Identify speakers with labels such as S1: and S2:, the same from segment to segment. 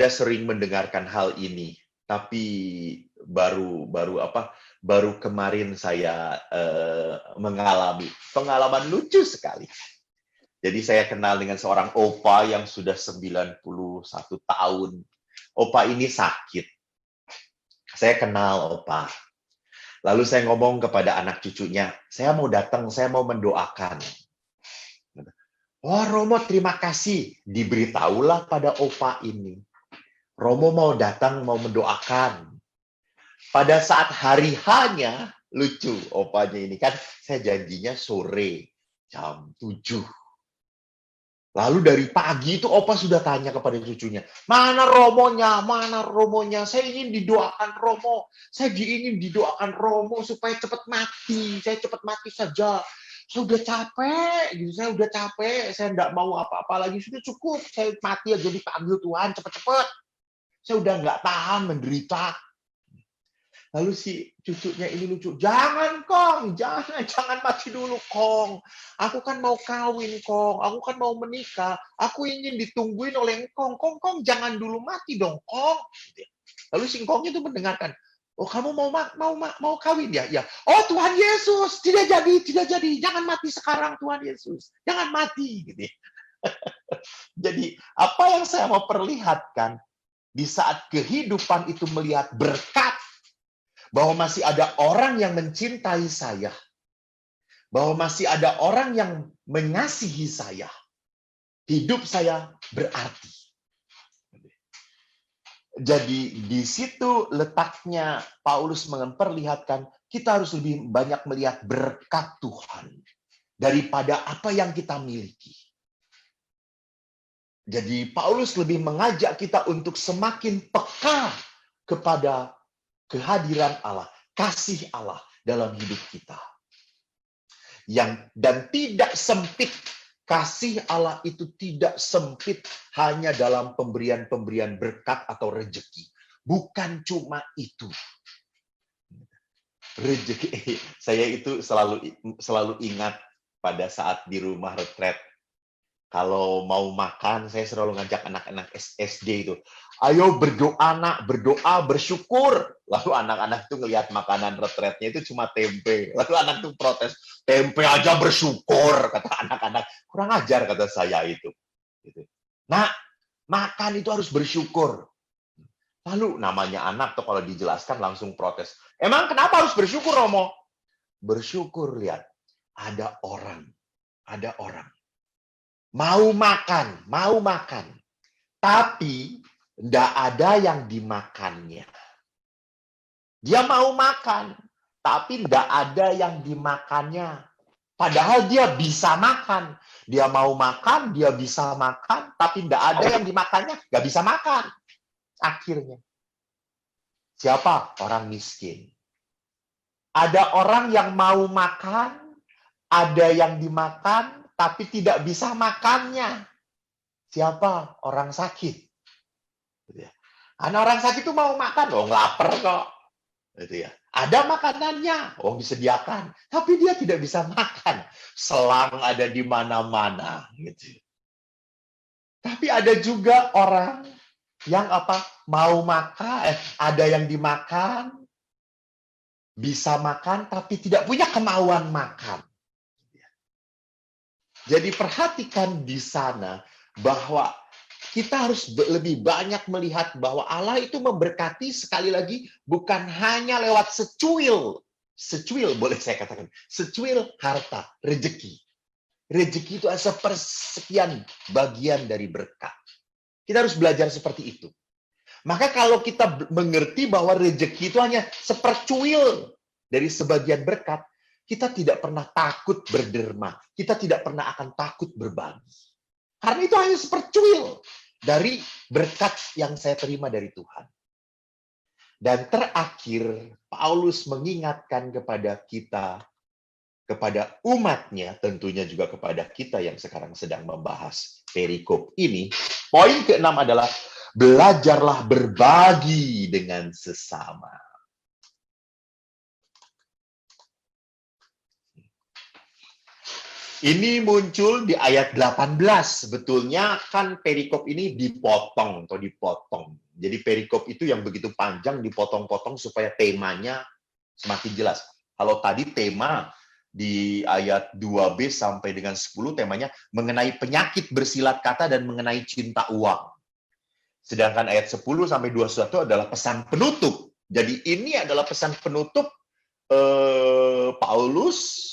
S1: Anda sering mendengarkan hal ini, tapi baru kemarin saya mengalami pengalaman lucu sekali. Jadi saya kenal dengan seorang opa yang sudah 91 tahun. Opa ini sakit. Saya kenal opa. Lalu saya ngomong kepada anak cucunya, saya mau datang, saya mau mendoakan. Oh, Romo, terima kasih. Diberitahulah pada opa ini. Romo mau datang, mau mendoakan. Pada saat hari H-nya, lucu opanya ini kan, saya janjinya sore, jam 7. Lalu dari pagi itu opa sudah tanya kepada cucunya, mana Romonya, saya ingin didoakan Romo, saya ingin didoakan Romo supaya cepat mati, saya cepat mati saja. Saya udah capek, saya enggak mau apa-apa lagi, sudah cukup, saya mati aja dipanggil Tuhan, cepat-cepat. Saya udah nggak tahan menderita. Lalu si cucunya ini lucu. Jangan, Kong. Jangan mati dulu, Kong. Aku kan mau kawin, Kong. Aku kan mau menikah. Aku ingin ditungguin oleh Kong. Kong, jangan dulu mati dong, Kong. Lalu si Kong itu mendengarkan. Oh, kamu mau kawin ya? Ya. Oh, Tuhan Yesus, tidak jadi. Jangan mati sekarang, Tuhan Yesus. Jangan mati, gitu. Jadi, apa yang saya mau perlihatkan di saat kehidupan itu melihat berkat, bahwa masih ada orang yang mencintai saya, bahwa masih ada orang yang mengasihi saya, hidup saya berarti. Jadi di situ letaknya Paulus memperlihatkan kita harus lebih banyak melihat berkat Tuhan daripada apa yang kita miliki. Jadi Paulus lebih mengajak kita untuk semakin peka kepada kehadiran Allah, kasih Allah dalam hidup kita. Dan tidak sempit, kasih Allah itu tidak sempit hanya dalam pemberian-pemberian berkat atau rezeki. Bukan cuma itu. Rezeki, saya itu selalu ingat pada saat di rumah retret. Kalau mau makan, saya selalu ngajak anak-anak SD itu. Ayo berdoa, nak, berdoa, bersyukur. Lalu anak-anak itu ngelihat makanan retretnya itu cuma tempe. Lalu anak itu protes, tempe aja bersyukur, kata anak-anak. Kurang ajar, kata saya itu. Nah, makan itu harus bersyukur. Lalu namanya anak tuh kalau dijelaskan langsung protes. Emang kenapa harus bersyukur, Romo? Bersyukur, lihat. Ada orang. Mau makan. Tapi tidak ada yang dimakannya. Dia mau makan, tapi tidak ada yang dimakannya. Padahal dia bisa makan. Dia mau makan, dia bisa makan, tapi tidak ada yang dimakannya, nggak bisa makan. Akhirnya. Siapa? Orang miskin. Ada orang yang mau makan, ada yang dimakan, tapi tidak bisa makannya. Siapa? Orang sakit. Karena orang sakit itu mau makan, lapar kok. Ada makanannya, disediakan. Tapi dia tidak bisa makan. Selang ada di mana-mana. Tapi ada juga orang yang mau makan, ada yang dimakan, bisa makan, tapi tidak punya kemauan makan. Jadi perhatikan di sana bahwa kita harus lebih banyak melihat bahwa Allah itu memberkati sekali lagi bukan hanya lewat secuil boleh saya katakan, secuil harta, rezeki. Rezeki itu sepersekian bagian dari berkat. Kita harus belajar seperti itu. Maka kalau kita mengerti bahwa rezeki itu hanya sepercuil dari sebagian berkat, kita tidak pernah takut berderma. Kita tidak pernah akan takut berbagi. Karena itu hanya sepercuil dari berkat yang saya terima dari Tuhan. Dan terakhir, Paulus mengingatkan kepada kita, kepada umatnya, tentunya juga kepada kita yang sekarang sedang membahas perikop ini. Poin ke-6 adalah, belajarlah berbagi dengan sesama. Ini muncul di ayat 18. Sebetulnya kan perikop ini dipotong atau dipotong. Jadi perikop itu yang begitu panjang dipotong-potong supaya temanya semakin jelas. Kalau tadi tema di ayat 2b sampai dengan 10 temanya mengenai penyakit bersilat kata dan mengenai cinta uang. Sedangkan ayat 10 sampai 21 adalah pesan penutup. Jadi ini adalah pesan penutup Paulus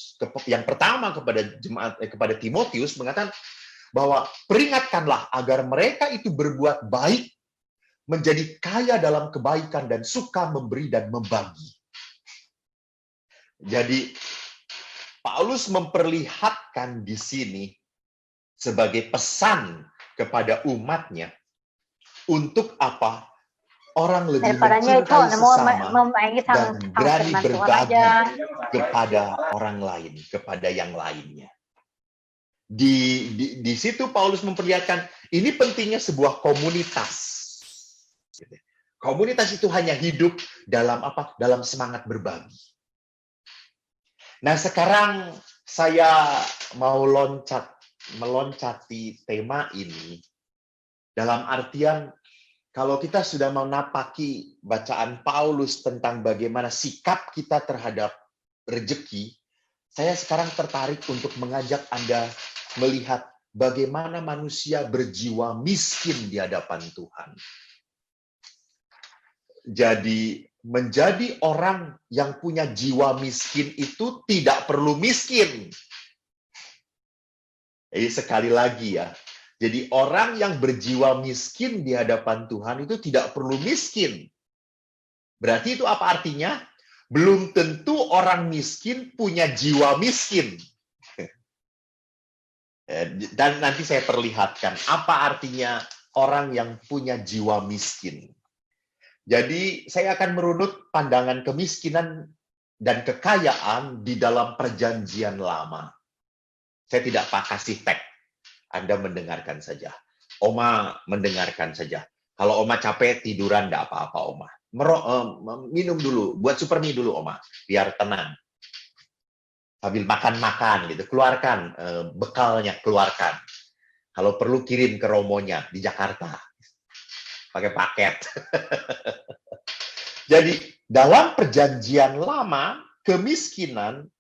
S1: yang pertama kepada jemaat kepada Timotius mengatakan bahwa peringatkanlah agar mereka itu berbuat baik, menjadi kaya dalam kebaikan dan suka memberi dan membagi. Jadi Paulus memperlihatkan di sini sebagai pesan kepada umatnya untuk apa? Orang lebih mencintai sesama dan berani berbagi kepada orang lain, kepada yang lainnya. Di situ Paulus memperlihatkan ini pentingnya sebuah komunitas. Komunitas itu hanya hidup dalam apa? Dalam semangat berbagi. Nah, sekarang saya mau meloncati tema ini dalam artian kalau kita sudah menapaki bacaan Paulus tentang bagaimana sikap kita terhadap rezeki, saya sekarang tertarik untuk mengajak Anda melihat bagaimana manusia berjiwa miskin di hadapan Tuhan. Jadi, menjadi orang yang punya jiwa miskin itu tidak perlu miskin. Jadi sekali lagi ya, jadi orang yang berjiwa miskin di hadapan Tuhan itu tidak perlu miskin. Berarti itu apa artinya? Belum tentu orang miskin punya jiwa miskin. Dan nanti saya perlihatkan apa artinya orang yang punya jiwa miskin. Jadi saya akan merunut pandangan kemiskinan dan kekayaan di dalam perjanjian lama. Saya tidak kasih teks. Anda mendengarkan saja. Oma mendengarkan saja. Kalau Oma capek, tiduran enggak apa-apa, Oma. Minum dulu, buat super mie dulu, Oma. Biar tenang. Sambil makan-makan, gitu. Keluarkan bekalnya, keluarkan. Kalau perlu kirim ke romonya di Jakarta. Pakai paket. Jadi, dalam perjanjian lama, kemiskinan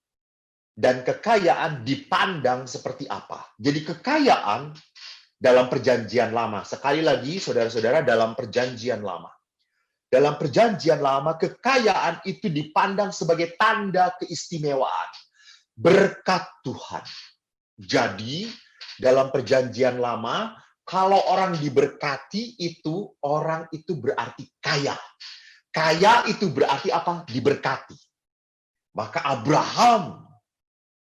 S1: dan kekayaan dipandang seperti apa? Jadi kekayaan dalam perjanjian lama. Sekali lagi, saudara-saudara, dalam perjanjian lama. Dalam perjanjian lama, kekayaan itu dipandang sebagai tanda keistimewaan. Berkat Tuhan. Jadi, dalam perjanjian lama, kalau orang diberkati itu, orang itu berarti kaya. Kaya itu berarti apa? Diberkati. Maka Abraham,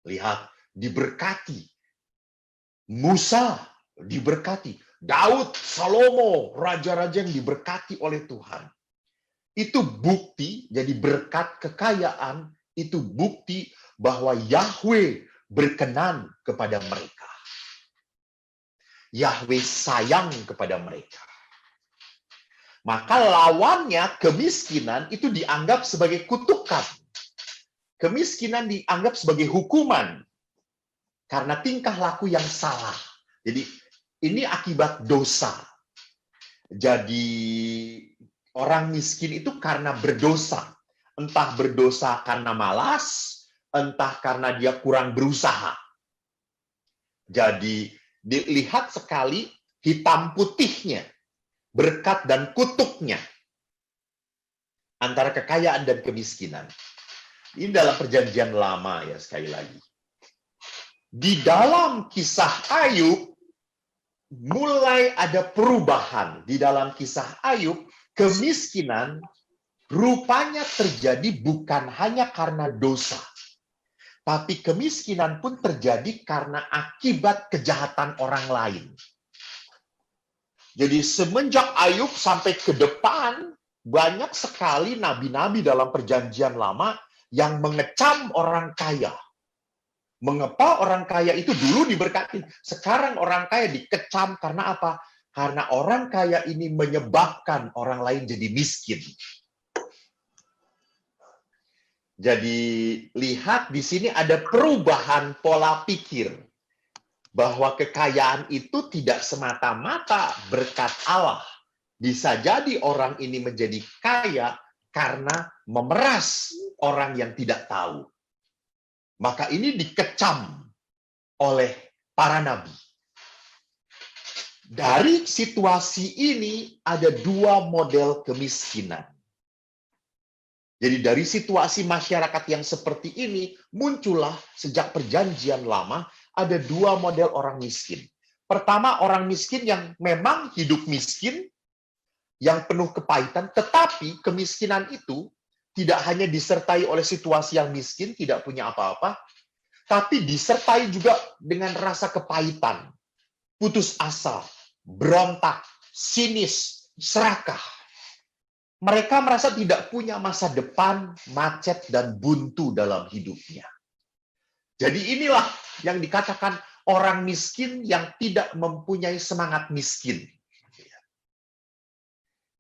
S1: lihat, diberkati. Musa diberkati. Daud, Salomo, raja-raja yang diberkati oleh Tuhan. Itu bukti, jadi berkat kekayaan, itu bukti bahwa Yahweh berkenan kepada mereka. Yahweh sayang kepada mereka. Maka lawannya, kemiskinan itu dianggap sebagai kutukan. Kemiskinan dianggap sebagai hukuman karena tingkah laku yang salah. Jadi ini akibat dosa. Jadi orang miskin itu karena berdosa. Entah berdosa karena malas, entah karena dia kurang berusaha. Jadi dilihat sekali hitam putihnya, berkat dan kutuknya antara kekayaan dan kemiskinan. Ini dalam perjanjian lama ya, sekali lagi. Di dalam kisah Ayub, mulai ada perubahan. Di dalam kisah Ayub, kemiskinan rupanya terjadi bukan hanya karena dosa. Tapi kemiskinan pun terjadi karena akibat kejahatan orang lain. Jadi semenjak Ayub sampai ke depan, banyak sekali nabi-nabi dalam perjanjian lama yang mengecam orang kaya. Mengapa orang kaya itu dulu diberkati? Sekarang orang kaya dikecam karena apa? Karena orang kaya ini menyebabkan orang lain jadi miskin. Jadi lihat di sini ada perubahan pola pikir bahwa kekayaan itu tidak semata-mata berkat Allah. Bisa jadi orang ini menjadi kaya karena memeras orang yang tidak tahu. Maka ini dikecam oleh para nabi. Dari situasi ini ada dua model kemiskinan. Jadi dari situasi masyarakat yang seperti ini, muncullah sejak perjanjian lama, ada dua model orang miskin. Pertama, orang miskin yang memang hidup miskin, yang penuh kepahitan, tetapi kemiskinan itu tidak hanya disertai oleh situasi yang miskin, tidak punya apa-apa, tapi disertai juga dengan rasa kepahitan, putus asa, berontak, sinis, serakah. Mereka merasa tidak punya masa depan, macet, dan buntu dalam hidupnya. Jadi inilah yang dikatakan orang miskin yang tidak mempunyai semangat miskin.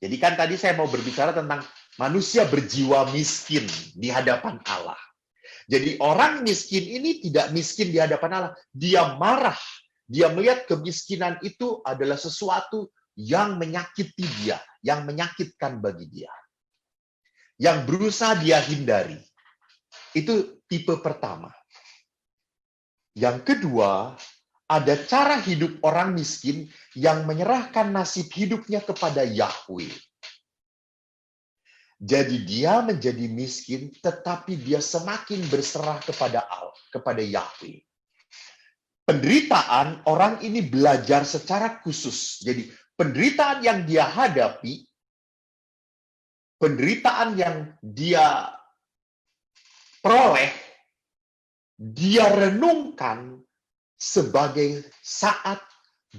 S1: Jadi kan tadi saya mau berbicara tentang manusia berjiwa miskin di hadapan Allah. Jadi orang miskin ini tidak miskin di hadapan Allah. Dia marah. Dia melihat kemiskinan itu adalah sesuatu yang menyakiti dia, yang menyakitkan bagi dia. Yang berusaha dia hindari. Itu tipe pertama. Yang kedua, ada cara hidup orang miskin yang menyerahkan nasib hidupnya kepada Yahweh. Jadi dia menjadi miskin, tetapi dia semakin berserah kepada Allah, kepada Yahweh. Penderitaan orang ini belajar secara khusus. Jadi penderitaan yang dia hadapi, penderitaan yang dia peroleh, dia renungkan sebagai saat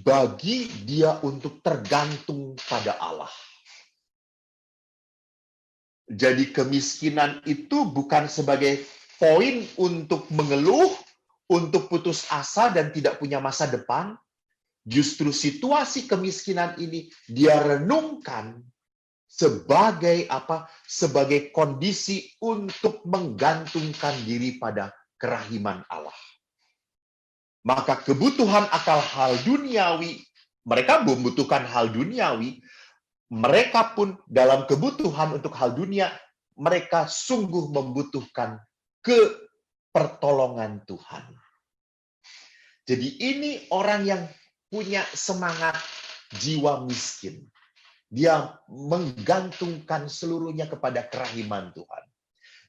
S1: bagi dia untuk tergantung pada Allah. Jadi kemiskinan itu bukan sebagai poin untuk mengeluh, untuk putus asa dan tidak punya masa depan. Justru situasi kemiskinan ini dia renungkan sebagai apa? Sebagai kondisi untuk menggantungkan diri pada kerahiman Allah. Maka kebutuhan akan hal duniawi, mereka membutuhkan hal duniawi, mereka pun dalam kebutuhan untuk hal dunia, mereka sungguh membutuhkan pertolongan Tuhan. Jadi ini orang yang punya semangat jiwa miskin. Dia menggantungkan seluruhnya kepada kerahiman Tuhan.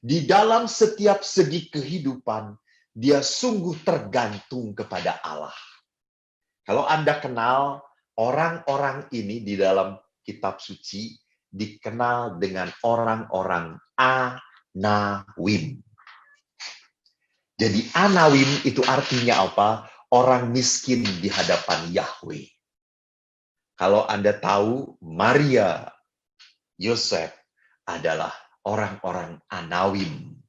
S1: Di dalam setiap segi kehidupan, dia sungguh tergantung kepada Allah. Kalau Anda kenal orang-orang ini di dalam kitab suci, dikenal dengan orang-orang Anawim. Jadi Anawim itu artinya apa? Orang miskin di hadapan Yahweh. Kalau Anda tahu, Maria, Yosef adalah orang-orang Anawim.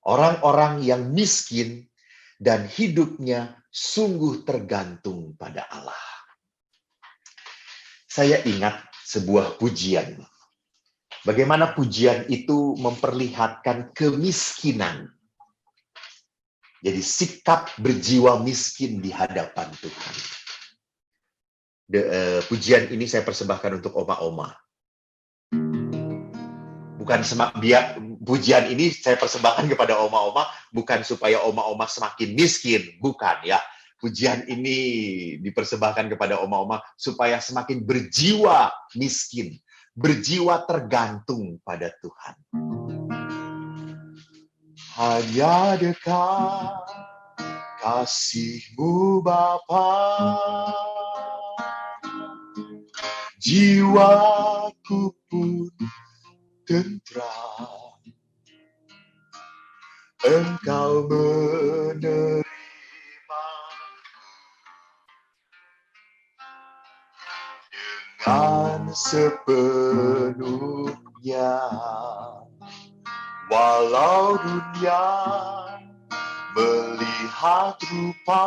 S1: Orang-orang yang miskin dan hidupnya sungguh tergantung pada Allah. Saya ingat sebuah pujian. Bagaimana pujian itu memperlihatkan kemiskinan. Jadi sikap berjiwa miskin di hadapan Tuhan. Pujian ini saya persembahkan untuk oma-oma. Bukan pujian ini saya persembahkan kepada oma-oma bukan supaya oma-oma semakin miskin, bukan ya. Pujian ini dipersembahkan kepada oma-oma supaya semakin berjiwa miskin, berjiwa tergantung pada Tuhan. Hanya dekat kasih-Mu Bapa, jiwaku pun tentram. Engkau menerima dengan sepenuhnya, walau dunia melihat rupa,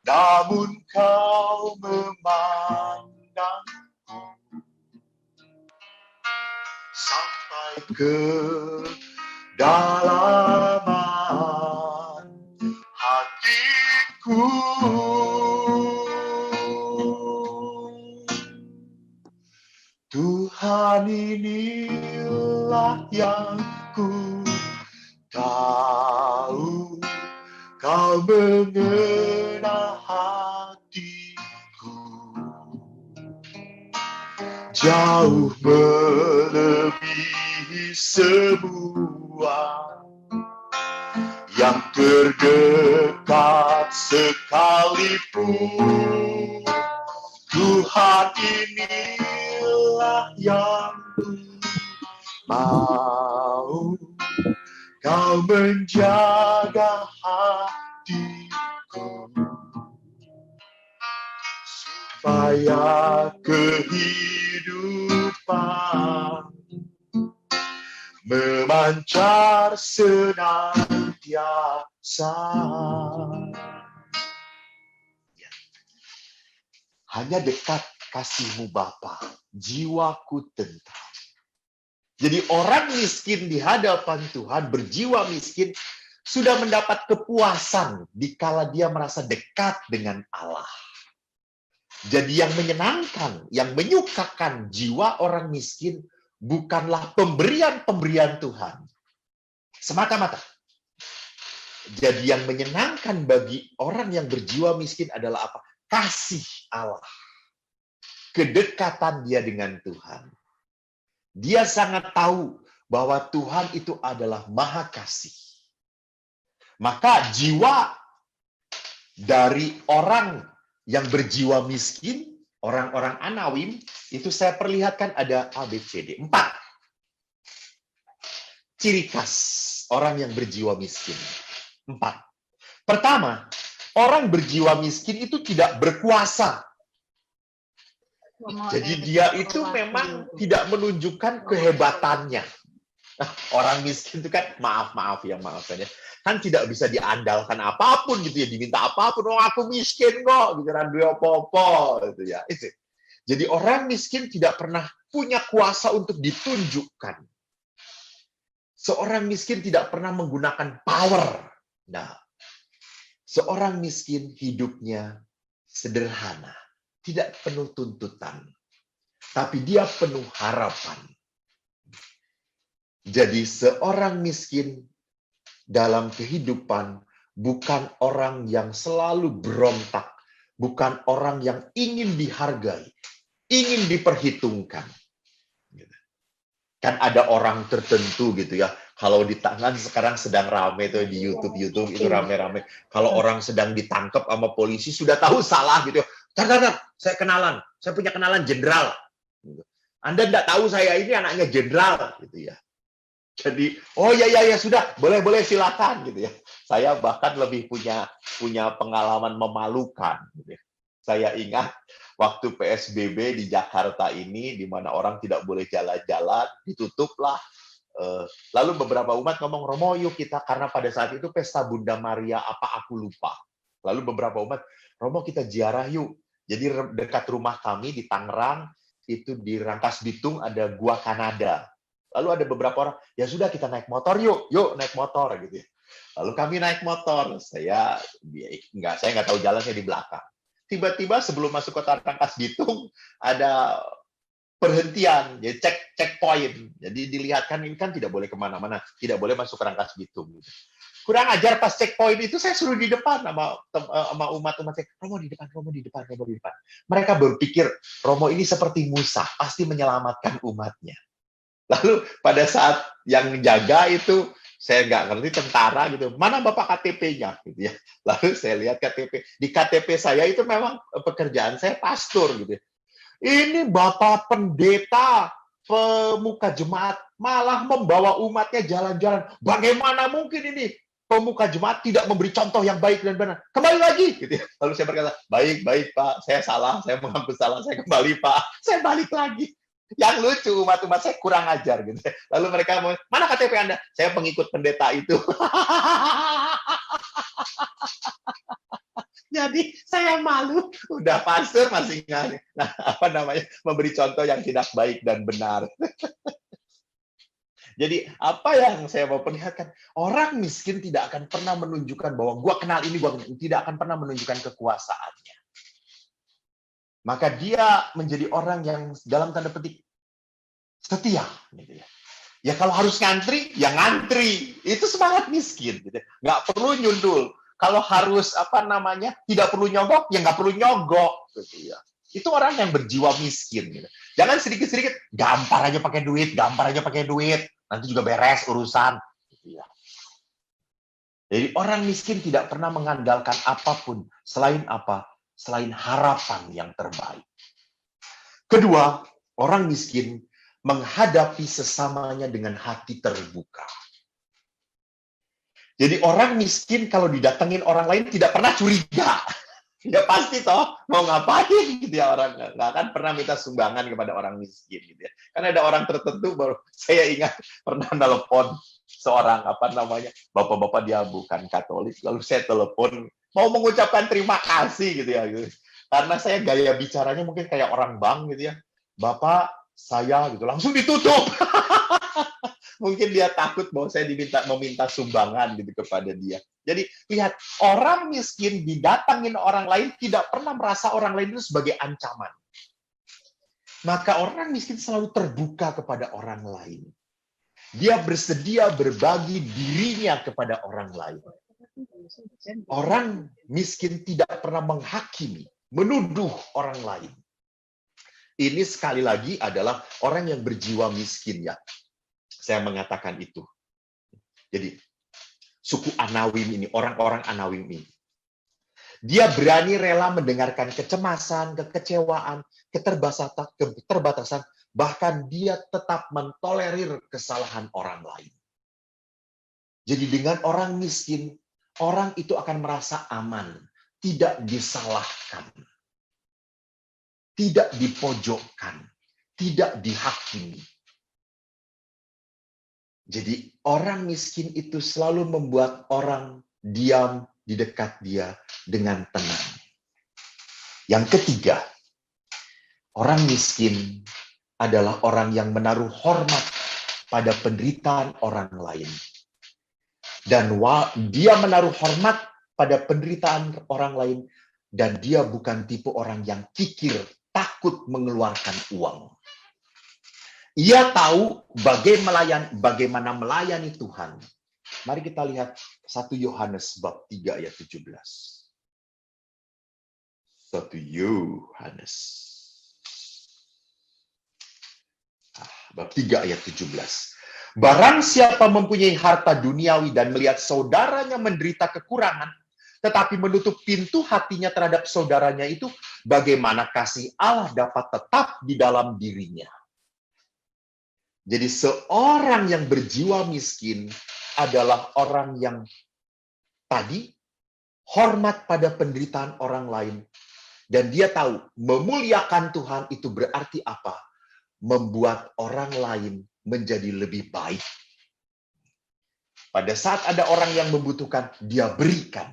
S1: namun Kau memandangku sampai ke dalaman hatiku. Tuhan, inilah yang ku tahu, Kau mengenal hatiku, jauh melebihi semua yang terdekat sekalipun. Tuhan, inilah yang ku mau, Kau menjaga hatiku, supaya kehidupan memancar senantiasa. Hanya dekat kasih-Mu Bapa, jiwaku tentram. Jadi orang miskin di hadapan Tuhan, berjiwa miskin, sudah mendapat kepuasan dikala dia merasa dekat dengan Allah. Jadi yang menyenangkan, yang menyukakan jiwa orang miskin bukanlah pemberian-pemberian Tuhan semata-mata. Jadi yang menyenangkan bagi orang yang berjiwa miskin adalah apa? Kasih Allah. Kedekatan dia dengan Tuhan. Dia sangat tahu bahwa Tuhan itu adalah Maha Kasih. Maka jiwa dari orang yang berjiwa miskin, orang-orang Anawim, itu saya perlihatkan ada A, B, C, D. 4 ciri khas orang yang berjiwa miskin. 4. Pertama, orang berjiwa miskin itu tidak berkuasa. Jadi dia itu memang tidak menunjukkan kehebatannya. Nah, orang miskin itu kan maaf ya, kan tidak bisa diandalkan apapun gitu ya, diminta apapun, oh aku miskin kok, gitu kan, duwe apa-apa gitu ya. Itu. Jadi orang miskin tidak pernah punya kuasa untuk ditunjukkan. Seorang miskin tidak pernah menggunakan power. Nah, seorang miskin hidupnya sederhana. Tidak penuh tuntutan, tapi dia penuh harapan. Jadi seorang miskin dalam kehidupan bukan orang yang selalu berontak, bukan orang yang ingin dihargai, ingin diperhitungkan. Kan ada orang tertentu gitu ya, kalau di tangan sekarang sedang rame tuh di YouTube itu rame-rame. Kalau orang sedang ditangkap sama polisi sudah tahu salah gitu ya. Tar, saya kenalan, saya punya kenalan jenderal. Anda tidak tahu saya ini anaknya jenderal, gitu ya. Jadi, oh ya sudah, boleh silakan, gitu ya. Saya bahkan lebih punya pengalaman memalukan. Gitu ya. Saya ingat waktu PSBB di Jakarta ini, di mana orang tidak boleh jalan-jalan, ditutuplah. Lalu beberapa umat ngomong, Romo yuk kita, karena pada saat itu pesta Bunda Maria apa aku lupa. Lalu beberapa umat, Romo kita ziarah yuk. Jadi dekat rumah kami di Tangerang, itu di Rangkas Bitung ada Gua Kanada. Lalu ada beberapa orang, ya sudah kita naik motor yuk naik motor gitu ya. Lalu kami naik motor, saya nggak tahu jalan, saya di belakang. Tiba-tiba sebelum masuk kota Rangkas Bitung ada perhentian, jadi checkpoint. Jadi dilihatkan ini kan tidak boleh kemana-mana, tidak boleh masuk ke Rangkas Bitung. Gitu. Kurang ajar pas checkpoint itu saya suruh di depan sama umat-umat saya. Romo di depan. Mereka berpikir Romo ini seperti Musa, pasti menyelamatkan umatnya. Lalu pada saat yang jaga itu saya nggak ngerti tentara gitu. Mana Bapak KTP-nya gitu ya. Lalu saya lihat KTP. Di KTP saya itu memang pekerjaan saya pastor gitu ya. Ini Bapak pendeta pemuka jemaat malah membawa umatnya jalan-jalan. Bagaimana mungkin ini pemuka jemaat tidak memberi contoh yang baik dan benar? Kembali lagi, gitu. Lalu saya berkata, baik Pak, saya salah, saya mengaku salah, saya kembali Pak, saya balik lagi. Yang lucu umat-umat saya kurang ajar, gitu. Lalu mereka mau, mana KTP Anda? Saya pengikut pendeta itu. Jadi saya malu, udah pastor masih nggak, memberi contoh yang tidak baik dan benar. Jadi apa yang saya mau perlihatkan, orang miskin tidak akan pernah menunjukkan bahwa gua kenal ini, gua tidak akan pernah menunjukkan kekuasaannya. Maka dia menjadi orang yang dalam tanda petik setia, gitu ya. Ya kalau harus ngantri, ya ngantri. Itu semangat miskin, gitu. Nggak perlu nyundul. Kalau harus tidak perlu nyogok, ya nggak perlu nyogok, gitu ya. Itu orang yang berjiwa miskin, gitu. Jangan sedikit-sedikit gampar aja pakai duit, nanti juga beres urusan, gitu ya. Jadi orang miskin tidak pernah mengandalkan apapun selain apa? Selain harapan yang terbaik. Kedua, orang miskin menghadapi sesamanya dengan hati terbuka. Jadi orang miskin kalau didatengin orang lain tidak pernah curiga. Ya pasti toh mau ngapain gitu ya, orang nggak akan pernah minta sumbangan kepada orang miskin gitu ya. Karena ada orang tertentu, baru saya ingat pernah telepon seorang bapak-bapak, dia bukan Katolik, lalu saya telepon mau mengucapkan terima kasih gitu ya gitu. Karena saya gaya bicaranya mungkin kayak orang bank gitu ya. Bapak, saya gitu langsung ditutup. Mungkin dia takut bahwa saya meminta sumbangan gitu kepada dia. Jadi lihat, orang miskin didatangin orang lain tidak pernah merasa orang lain itu sebagai ancaman. Maka orang miskin selalu terbuka kepada orang lain. Dia bersedia berbagi dirinya kepada orang lain. Orang miskin tidak pernah menghakimi, menuduh orang lain. Ini sekali lagi adalah orang yang berjiwa miskin ya. Saya mengatakan itu. Jadi, suku Anawim ini, orang-orang Anawim ini, dia berani rela mendengarkan kecemasan, kekecewaan, keterbatasan, bahkan dia tetap mentolerir kesalahan orang lain. Jadi dengan orang miskin, orang itu akan merasa aman, tidak disalahkan, tidak dipojokkan, tidak dihakimi. Jadi orang miskin itu selalu membuat orang diam di dekat dia dengan tenang. Yang ketiga, orang miskin adalah orang yang menaruh hormat pada penderitaan orang lain. Dan dia menaruh hormat pada penderitaan orang lain, dan dia bukan tipe orang yang kikir, takut mengeluarkan uang. Ia tahu bagaimana melayani Tuhan. Mari kita lihat 1 Yohanes bab 3 ayat 17. 1 Yohanes bab 3 ayat 17. Barang siapa mempunyai harta duniawi dan melihat saudaranya menderita kekurangan, tetapi menutup pintu hatinya terhadap saudaranya itu, bagaimana kasih Allah dapat tetap di dalam dirinya? Jadi seorang yang berjiwa miskin adalah orang yang tadi hormat pada penderitaan orang lain. Dan dia tahu memuliakan Tuhan itu berarti apa? Membuat orang lain menjadi lebih baik. Pada saat ada orang yang membutuhkan, dia berikan.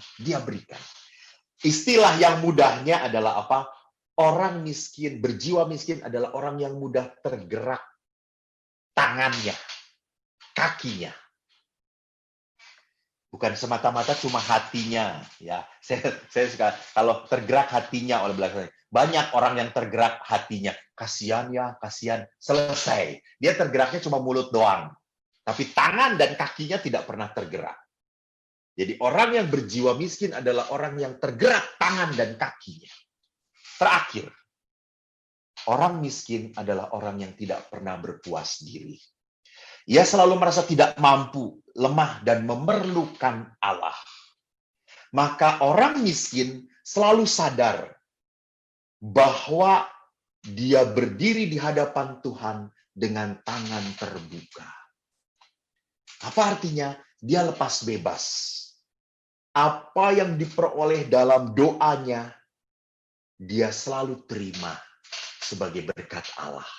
S1: Istilah yang mudahnya adalah apa? Orang miskin, berjiwa miskin adalah orang yang mudah tergerak tangannya, kakinya. Bukan semata-mata cuma hatinya, ya. Saya suka kalau tergerak hatinya oleh belakang. Banyak orang yang tergerak hatinya, kasihan, selesai. Dia tergeraknya cuma mulut doang, tapi tangan dan kakinya tidak pernah tergerak. Jadi orang yang berjiwa miskin adalah orang yang tergerak tangan dan kakinya. Terakhir, orang miskin adalah orang yang tidak pernah berpuas diri. Ia selalu merasa tidak mampu, lemah, dan memerlukan Allah. Maka orang miskin selalu sadar bahwa dia berdiri di hadapan Tuhan dengan tangan terbuka. Apa artinya? Dia lepas bebas. Apa yang diperoleh dalam doanya, dia selalu terima sebagai berkat Allah.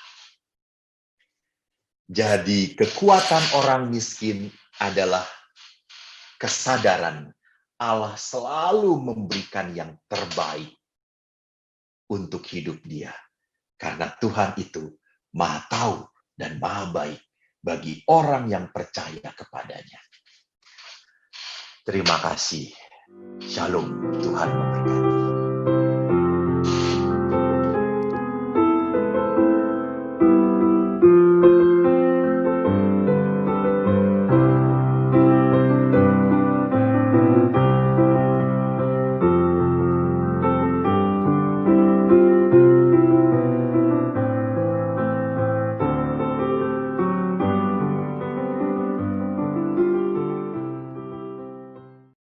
S1: Jadi kekuatan orang miskin adalah kesadaran Allah selalu memberikan yang terbaik untuk hidup dia. Karena Tuhan itu Maha tahu dan Maha baik bagi orang yang percaya kepadanya. Terima kasih. Shalom, Tuhan memberkati.